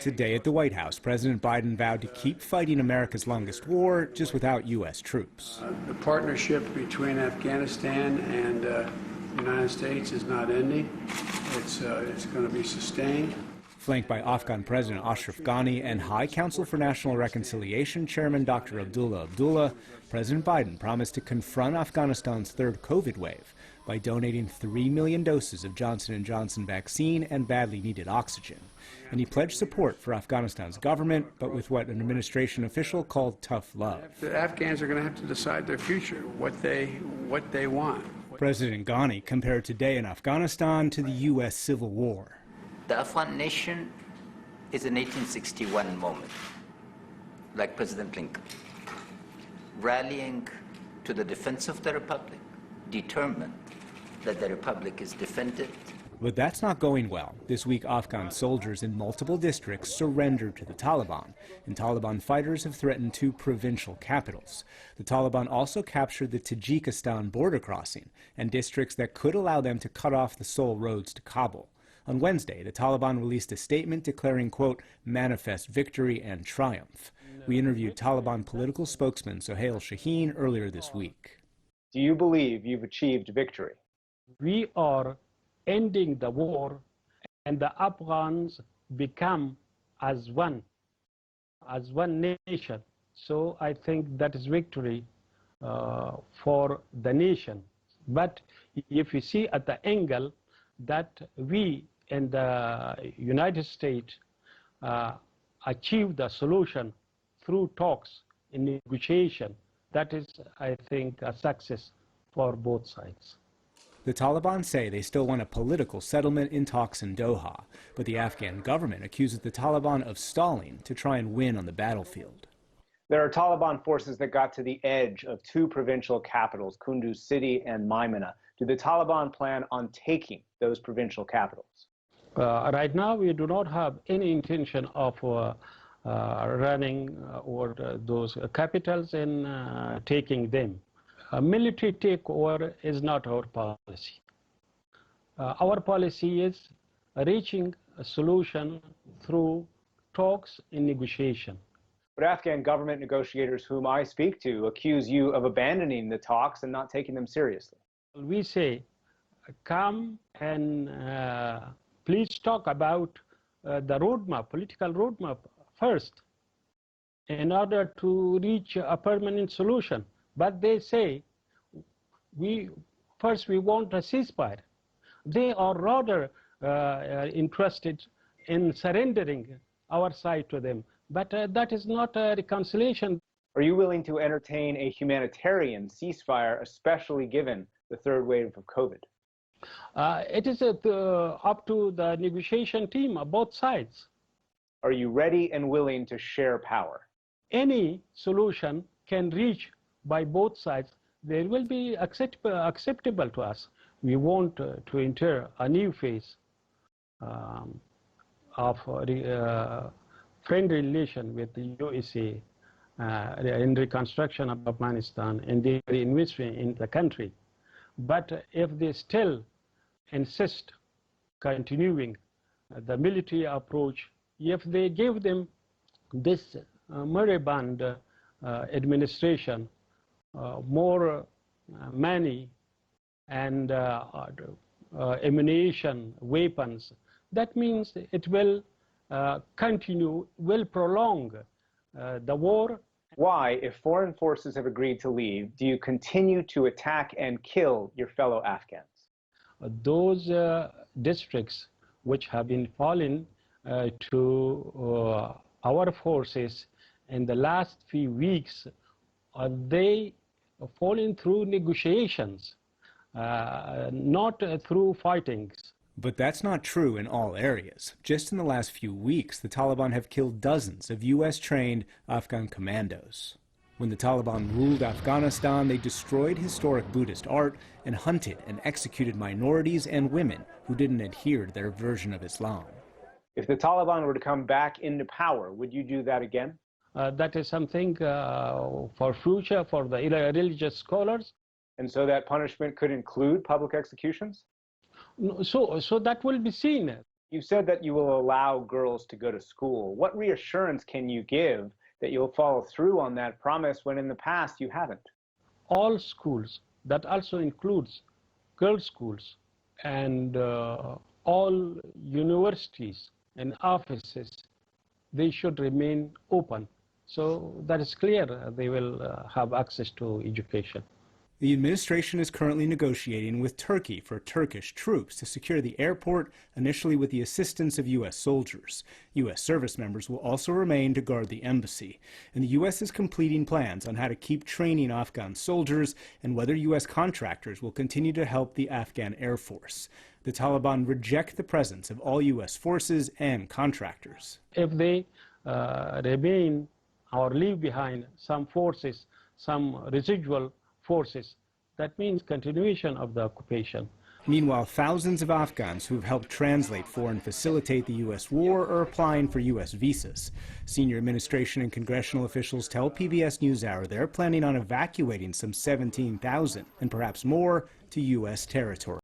Today at the White House, President Biden vowed to keep fighting America's longest war, just without U.S. troops. The partnership between Afghanistan and the United States is not ending. It's going to be sustained. Flanked by Afghan President Ashraf Ghani and High Council for National Reconciliation Chairman Dr. Abdullah, President Biden promised to confront Afghanistan's third COVID wave by donating 3 million doses of Johnson & Johnson vaccine and badly needed oxygen. And he pledged support for Afghanistan's government, but with what an administration official called tough love. The Afghans are going to have to decide their future, what they want. President Ghani compared today in Afghanistan to the U.S. Civil War. The Afghan nation is an 1861 moment, like President Lincoln, rallying to the defense of the republic, determined that the republic is defended. But that's not going well. This week, Afghan soldiers in multiple districts surrendered to the Taliban, and Taliban fighters have threatened 2 provincial capitals. The Taliban also captured the Tajikistan border crossing and districts that could allow them to cut off the sole roads to Kabul. On Wednesday, the Taliban released a statement declaring, quote, manifest victory and triumph. We interviewed Taliban political spokesman Sohail Shaheen earlier this week. Do you believe you've achieved victory? We are ending the war, and the Afghans become as one nation. So I think that is victory for the nation. But if you see at the angle that we in the United States achieved the solution through talks in negotiation, that is, I think, a success for both sides. The Taliban say they still want a political settlement in talks in Doha, but the Afghan government accuses the Taliban of stalling to try and win on the battlefield. There are Taliban forces that got to the edge of 2 provincial capitals, Kunduz City and Maimana. Do the Taliban plan on taking those provincial capitals? Right now, we do not have any intention of running over those capitals and taking them. A military takeover is not our policy. Our policy is reaching a solution through talks and negotiation. But Afghan government negotiators whom I speak to accuse you of abandoning the talks and not taking them seriously. We say, come and please talk about the roadmap, political roadmap first, in order to reach a permanent solution. But they say, first we want a ceasefire. They are rather interested in surrendering our side to them. But that is not a reconciliation. Are you willing to entertain a humanitarian ceasefire, especially given the third wave of COVID? It is up to the negotiation team of both sides. Are you ready and willing to share power? Any solution can reach by both sides. They will be acceptable to us. We want to enter a new phase of friendly relation with the USA in reconstruction of Afghanistan and their investment in the country. But if they still insist continuing the military approach, if they give them this moribund administration more money and ammunition, weapons, that means it will continue, will prolong the war. Why, if foreign forces have agreed to leave, do you continue to attack and kill your fellow Afghans? Those districts which have been fallen to our forces in the last few weeks, they fallen through negotiations, not through fightings. But that's not true in all areas. Just in the last few weeks, the Taliban have killed dozens of U.S.-trained Afghan commandos. When the Taliban ruled Afghanistan, they destroyed historic Buddhist art and hunted and executed minorities and women who didn't adhere to their version of Islam. If the Taliban were to come back into power, would you do that again? That is something for future, for the religious scholars. And so that punishment could include public executions? So that will be seen. You said that you will allow girls to go to school. What reassurance can you give that you'll follow through on that promise when in the past you haven't? All schools, that also includes girls' schools, and all universities and offices, they should remain open. So that is clear, they will have access to education. The administration is currently negotiating with Turkey for Turkish troops to secure the airport, initially with the assistance of U.S. soldiers. U.S. service members will also remain to guard the embassy. And the U.S. is completing plans on how to keep training Afghan soldiers and whether U.S. contractors will continue to help the Afghan Air Force. The Taliban reject the presence of all U.S. forces and contractors. If they remain or leave behind some forces, some residual forces, that means continuation of the occupation. Meanwhile, thousands of Afghans who have helped translate for and facilitate the U.S. war are applying for U.S. visas. Senior administration and congressional officials tell PBS NewsHour they're planning on evacuating some 17,000 and perhaps more to U.S. territory.